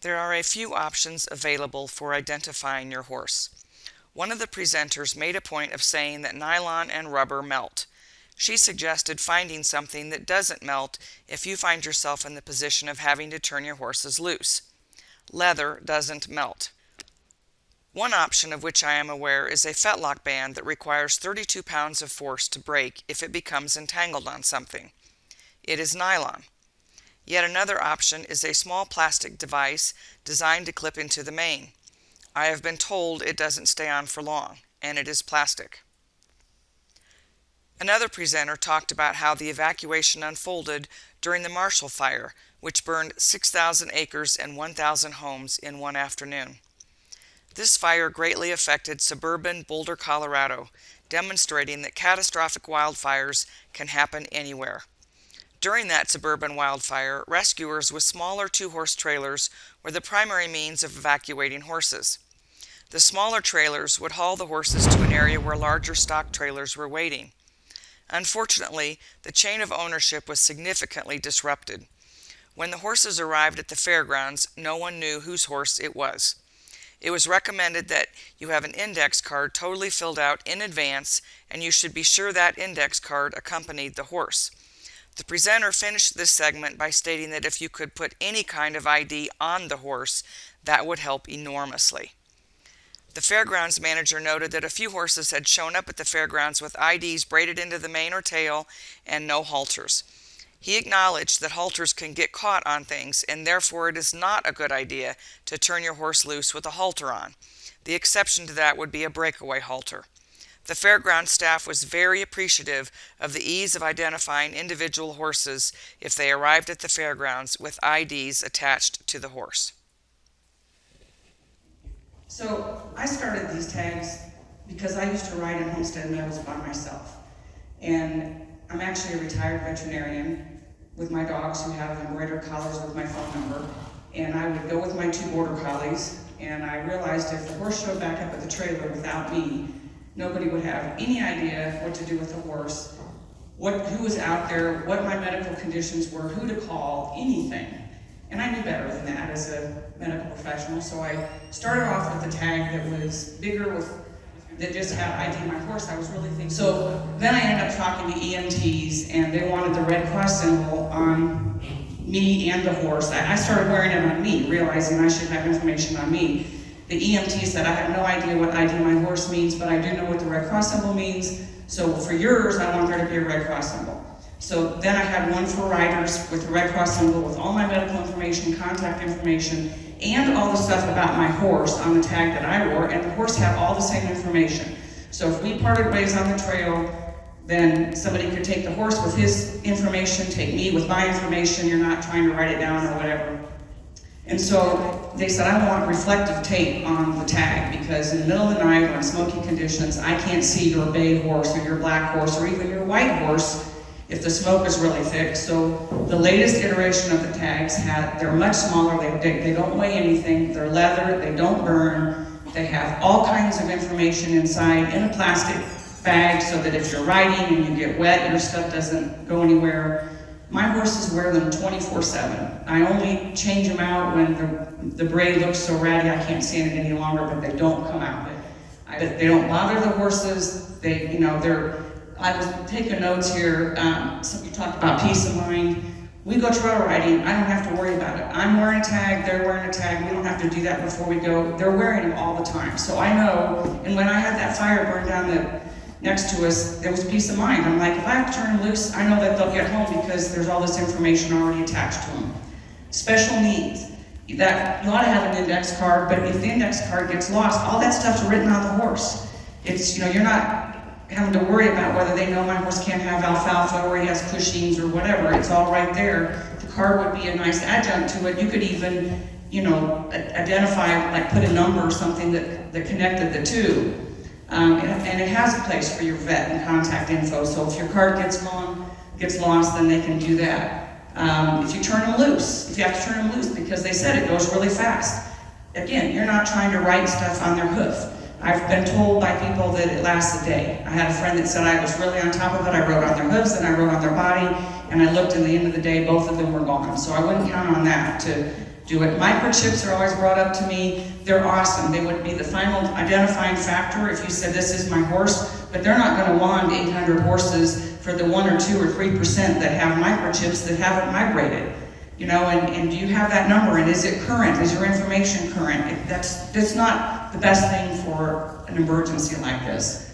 There are a few options available for identifying your horse. One of the presenters made a point of saying that nylon and rubber melt. She suggested finding something that doesn't melt if you find yourself in the position of having to turn your horses loose. Leather doesn't melt. One option of which I am aware is a fetlock band that requires 32 pounds of force to break if it becomes entangled on something. It is nylon. Yet another option is a small plastic device designed to clip into the mane. I have been told it doesn't stay on for long, and it is plastic. Another presenter talked about how the evacuation unfolded during the Marshall Fire, which burned 6,000 acres and 1,000 homes in one afternoon. This fire greatly affected suburban Boulder, Colorado, demonstrating that catastrophic wildfires can happen anywhere. During that suburban wildfire, rescuers with smaller two-horse trailers were the primary means of evacuating horses. The smaller trailers would haul the horses to an area where larger stock trailers were waiting. Unfortunately, the chain of ownership was significantly disrupted. When the horses arrived at the fairgrounds, no one knew whose horse it was. It was recommended that you have an index card totally filled out in advance, and you should be sure that index card accompanied the horse. The presenter finished this segment by stating that if you could put any kind of ID on the horse, that would help enormously. The fairgrounds manager noted that a few horses had shown up at the fairgrounds with IDs braided into the mane or tail and no halters. He acknowledged that halters can get caught on things, and therefore it is not a good idea to turn your horse loose with a halter on. The exception to that would be a breakaway halter. The fairground staff was very appreciative of the ease of identifying individual horses if they arrived at the fairgrounds with IDs attached to the horse. So I started these tags because I used to ride in Homestead Meadows by myself. And I'm actually a retired veterinarian with my dogs who have embroidered collars with my phone number. And I would go with my 2 border collies, and I realized if the horse showed back up at the trailer without me, nobody would have any idea what to do with the horse, who was out there, what my medical conditions were, who to call, anything. And I knew better than that as a medical professional, so I started off with a tag that was bigger that just had ID my horse. I was really thinking. So then I ended up talking to EMTs, and they wanted the Red Cross symbol on me and the horse. I started wearing it on me, realizing I should have information on me. The EMT said, I have no idea what ID my horse means, but I do know what the Red Cross symbol means. So for yours, I want there to be a Red Cross symbol. So then I had one for riders with the Red Cross symbol with all my medical information, contact information, and all the stuff about my horse on the tag that I wore, and the horse had all the same information. So if we parted ways on the trail, then somebody could take the horse with his information, take me with my information, you're not trying to write it down or whatever. And so they said, I want reflective tape on the tag because in the middle of the night or in smoky conditions, I can't see your bay horse or your black horse or even your white horse if the smoke is really thick. So the latest iteration of the tags they're much smaller, they don't weigh anything, they're leather, they don't burn, they have all kinds of information inside in a plastic bag so that if you're riding and you get wet, your stuff doesn't go anywhere. My horses wear them 24/7. I only change them out when the braid looks so ratty I can't stand it any longer, but they don't come out. But they don't bother the horses. I was taking notes here. You talked about peace of mind. We go trail riding, I don't have to worry about it. I'm wearing a tag, they're wearing a tag. We don't have to do that before we go. They're wearing them all the time. So I know, and when I had that fire burn down next to us, there was peace of mind. I'm like, if I have to turn them loose, I know that they'll get home because there's all this information already attached to them. Special needs. That you ought to have an index card, but if the index card gets lost, all that stuff's written on the horse. It's, you're not having to worry about whether they know my horse can't have alfalfa or he has Cushing's or whatever. It's all right there. The card would be a nice adjunct to it. You could even, identify, like put a number or something that connected the two. And it has a place for your vet and contact info. So if your card gets lost, then they can do that. If you turn them loose, if you have to turn them loose because they said it goes really fast. Again, you're not trying to write stuff on their hoof. I've been told by people that it lasts a day. I had a friend that said I was really on top of it. I wrote on their hooves and I wrote on their body, and I looked, at the end of the day, both of them were gone. So I wouldn't count on that to do it. Microchips are always brought up to me. They're awesome. They would be the final identifying factor if you said, this is my horse, but they're not going to wand 800 horses for the 1 or 2 or 3% that have microchips that haven't migrated. You know, and do you have that number, and is it current? Is your information current? That's not the best thing for an emergency like this.